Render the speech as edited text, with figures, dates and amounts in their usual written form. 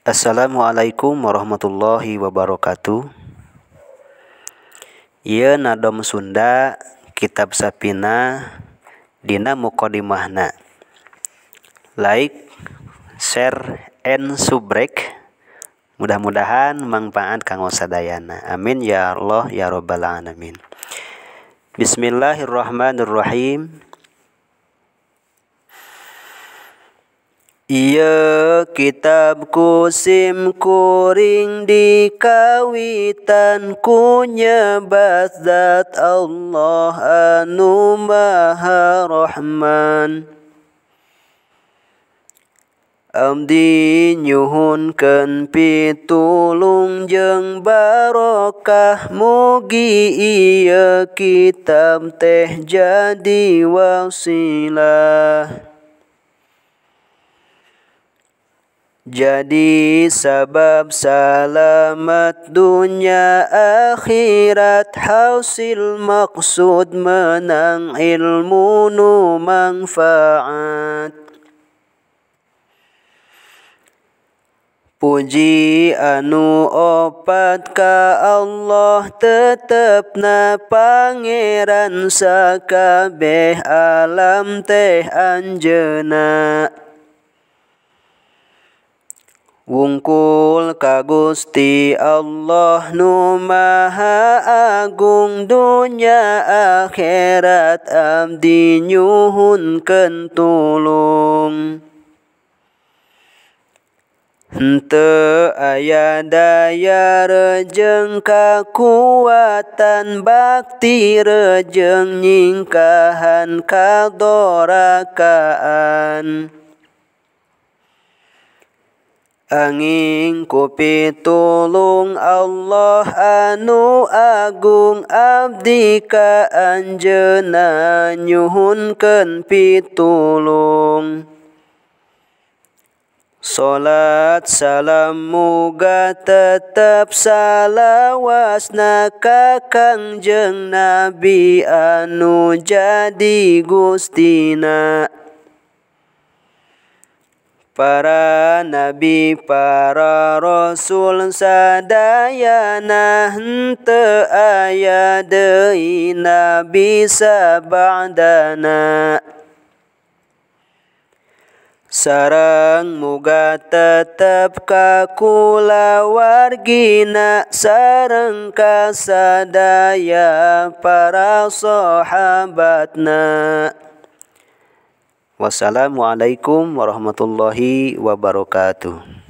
Assalamualaikum warahmatullahi wabarakatuh. Ieu nadom Sunda kitab Sapina dina muqaddimahna. Like, share, and subrek. Mudah-mudahan manfaat kanggo sadayana. Amin ya Allah ya rabbal alamin. Bismillahirrahmanirrahim. Ieu kitab kusim kuring dikawitan ku nyebat zat Allah anu maha rahman. Abdi nyuhunkeun pitulung jeung barokah mugi ieu kitab teh jadi wasilah. Jadi sabab salamat dunya akhirat hausil maksud menang ilmu nu manfaat. Puji anu opat ka Allah tetepna pangeran sakabeh alam teh anjeunna. Wungkul ka Gusti Allah nu maha agung dunya akhirat abdi nyuhunkeun tulung. Henteu aya daya reujeng kakuatan bakti reujeng nyingkahan kadorakaan. Anging ku pitulung Allah anu agung abdi ka anjeunna nyuhunkeun pitulung. Salat salam muga tetep salawasna ka Kangjeng Nabi anu jadi gustina. Para nabi para rasul sadayana henteu aya deui nabi sabadana. Sareng muga tetep ka kulawargina sareng ka sadaya para sahabatna. Wassalamualaikum warahmatullahi wabarakatuh.